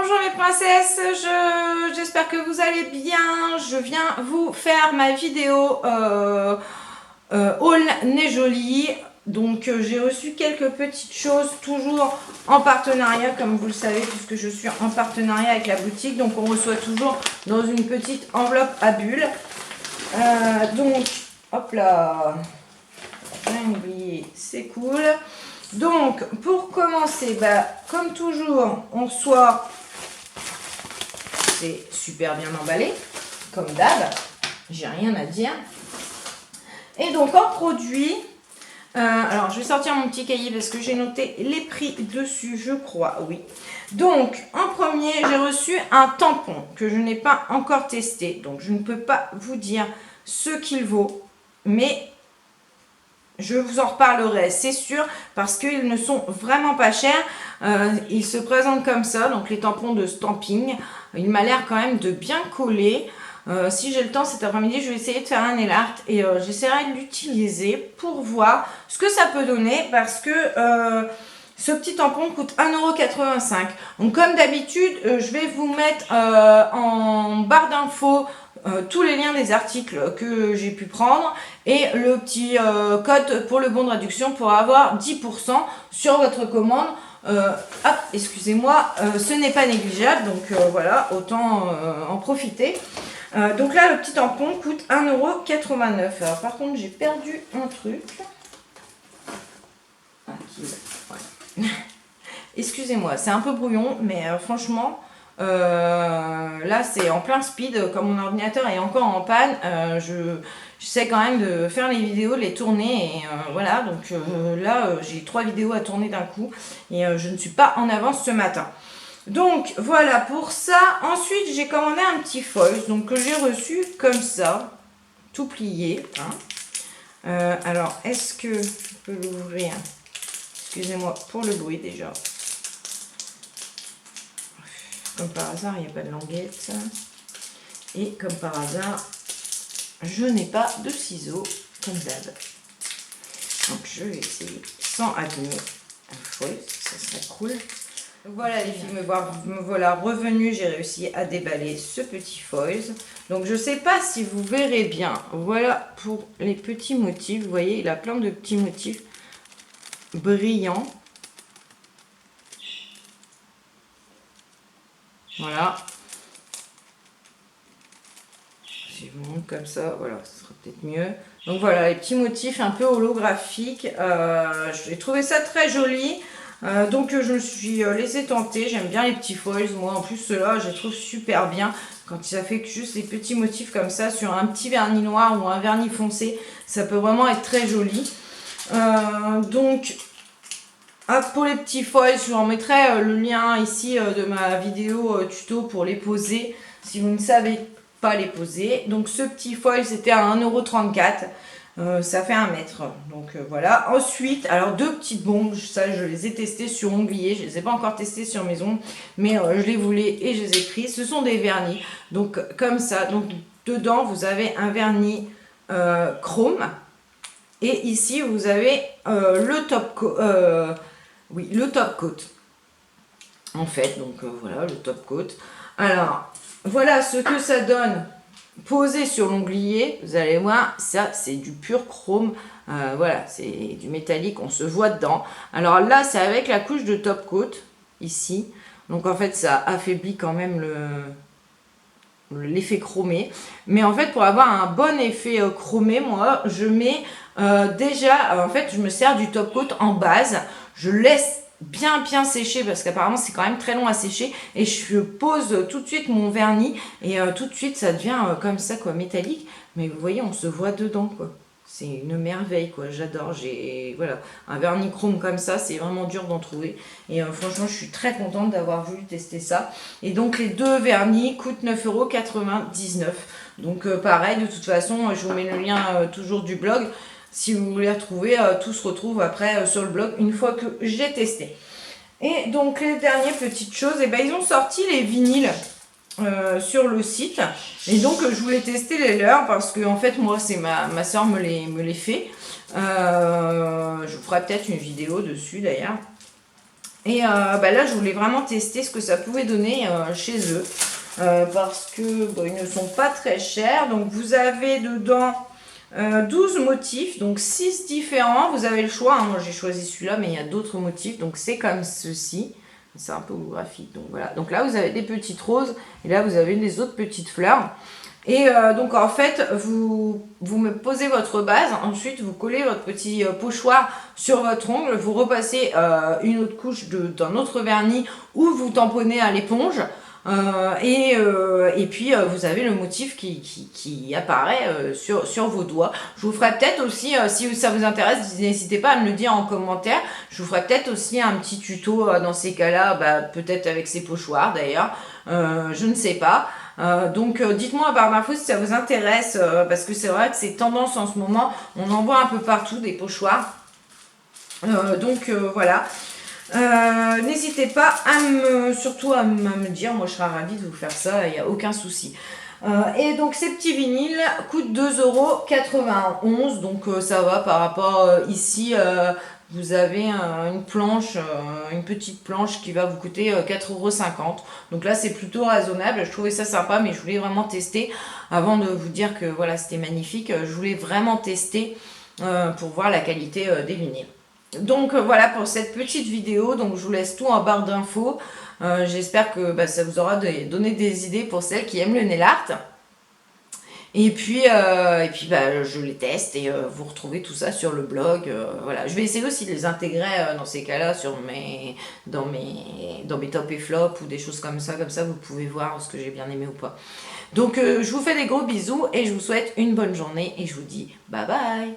Bonjour les princesses, j'espère que vous allez bien. Je viens vous faire ma vidéo haul Nez Jolie. Donc j'ai reçu quelques petites choses, toujours en partenariat, comme vous le savez, puisque je suis en partenariat avec la boutique. Donc on reçoit toujours dans une petite enveloppe à bulles. Donc, hop là, rien oublié, c'est cool. Donc, pour commencer, comme toujours, on reçoit, c'est super bien emballé, comme d'hab, j'ai rien à dire. Et donc, en produit, alors je vais sortir mon petit cahier parce que j'ai noté les prix dessus, je crois, oui. Donc, en premier, j'ai reçu un tampon que je n'ai pas encore testé, donc je ne peux pas vous dire ce qu'il vaut, mais je vous en reparlerai, c'est sûr, parce qu'ils ne sont vraiment pas chers. Ils se présentent comme ça, donc les tampons de Stamping. Il m'a l'air quand même de bien coller. Si j'ai le temps cet après-midi, je vais essayer de faire un nail art et j'essaierai de l'utiliser pour voir ce que ça peut donner, parce que ce petit tampon coûte 1,85 €. Donc comme d'habitude, je vais vous mettre en barre d'infos tous les liens des articles que j'ai pu prendre et le petit code pour le bon de réduction pour avoir 10% sur votre commande. Excusez-moi, ce n'est pas négligeable, donc voilà, autant en profiter. Donc là, le petit tampon coûte 1,89 €. Alors par contre, j'ai perdu un truc. Voilà. Excusez-moi, c'est un peu brouillon, mais franchement, là c'est en plein speed, comme mon ordinateur est encore en panne. J'essaie quand même de faire les vidéos, de les tourner, et voilà, donc là j'ai 3 vidéos à tourner d'un coup et je ne suis pas en avance ce matin. Donc voilà pour ça. Ensuite j'ai commandé un petit foil, donc que j'ai reçu comme ça, tout plié, hein. Alors est-ce que je peux l'ouvrir? Excusez-moi pour le bruit déjà. Comme par hasard, il n'y a pas de languette. Et comme par hasard, je n'ai pas de ciseaux, comme d'hab. Donc je vais essayer sans abîmer un foil, ça serait cool. Donc voilà les filles, me voilà revenue, j'ai réussi à déballer ce petit foil. Donc je ne sais pas si vous verrez bien. Voilà pour les petits motifs. Vous voyez, il a plein de petits motifs brillants. Voilà. Si je vous montre comme ça, voilà, ce sera peut-être mieux. Donc voilà, les petits motifs un peu holographiques. J'ai trouvé ça très joli. Donc je me suis laissé tenter. J'aime bien les petits foils. Moi, en plus, ceux-là, je les trouve super bien. Quand ça fait juste les petits motifs comme ça sur un petit vernis noir ou un vernis foncé, ça peut vraiment être très joli. Donc... pour les petits foils, je vous en mettrai le lien ici de ma vidéo tuto pour les poser si vous ne savez pas les poser. Donc ce petit foil c'était à 1,34 €, ça fait 1 mètre. Donc voilà. Ensuite, alors 2 petites bombes, ça je les ai testées sur onglier, je ne les ai pas encore testées sur mes ongles, mais je les voulais et je les ai pris. Ce sont des vernis, donc comme ça. Donc dedans vous avez un vernis chrome et ici vous avez le top coat. Oui, le top coat, en fait, donc voilà, le top coat. Alors, voilà ce que ça donne posé sur l'onglier. Vous allez voir, ça, c'est du pur chrome. Voilà, c'est du métallique, on se voit dedans. Alors là, c'est avec la couche de top coat, ici. Donc en fait, ça affaiblit quand même l'effet chromé. Mais en fait, pour avoir un bon effet chromé, moi, je mets déjà, en fait, je me sers du top coat en base. Je laisse bien sécher parce qu'apparemment c'est quand même très long à sécher et je pose tout de suite mon vernis et tout de suite ça devient comme ça quoi, métallique, mais vous voyez on se voit dedans quoi, c'est une merveille quoi, j'adore. J'ai voilà un vernis chrome comme ça, c'est vraiment dur d'en trouver et franchement je suis très contente d'avoir voulu tester ça. Et donc les deux vernis coûtent 9,99 €. Donc pareil, de toute façon je vous mets le lien toujours du blog. Si vous voulez retrouver, tout se retrouve après sur le blog une fois que j'ai testé. Et donc les dernières petites choses, ils ont sorti les vinyles sur le site. Et donc je voulais tester les leurs parce que en fait moi c'est ma soeur me les fait. Je vous ferai peut-être une vidéo dessus d'ailleurs. Et là, je voulais vraiment tester ce que ça pouvait donner chez eux. Parce que bon, ils ne sont pas très chers. Donc, vous avez dedans 12 motifs, donc 6 différents. Vous avez le choix. Hein. Moi, j'ai choisi celui-là, mais il y a d'autres motifs. Donc, c'est comme ceci. C'est un peu graphique. Donc, voilà. Donc, là, vous avez des petites roses. Et là, vous avez des autres petites fleurs. Et donc en fait, vous me posez votre base, ensuite vous collez votre petit pochoir sur votre ongle, vous repassez une autre couche d'un autre vernis ou vous tamponnez à l'éponge. Et puis vous avez le motif qui apparaît sur vos doigts. Je vous ferai peut-être aussi, si ça vous intéresse, n'hésitez pas à me le dire en commentaire. Je vous ferai peut-être aussi un petit tuto dans ces cas-là, peut-être avec ces pochoirs d'ailleurs. Je ne sais pas. Donc dites-moi par d'infos si ça vous intéresse, parce que c'est vrai que c'est tendance en ce moment. On en voit un peu partout des pochoirs. Voilà. N'hésitez pas surtout à me dire, moi je serais ravie de vous faire ça, il n'y a aucun souci. Et donc ces petits vinyles coûtent 2,91 €, donc ça va par rapport ici. Vous avez une planche, une petite planche qui va vous coûter 4,50 €. Donc là, c'est plutôt raisonnable. Je trouvais ça sympa, mais je voulais vraiment tester. Avant de vous dire que voilà, c'était magnifique, je voulais vraiment tester pour voir la qualité des vinyles. Donc voilà pour cette petite vidéo. Donc je vous laisse tout en barre d'infos. J'espère que ça vous aura donné des idées pour celles qui aiment le nail art. Et puis je les teste et vous retrouvez tout ça sur le blog. Voilà. Je vais essayer aussi de les intégrer dans ces cas-là dans mes top et flop ou des choses comme ça. Comme ça, vous pouvez voir ce que j'ai bien aimé ou pas. Donc, je vous fais des gros bisous et je vous souhaite une bonne journée et je vous dis bye bye.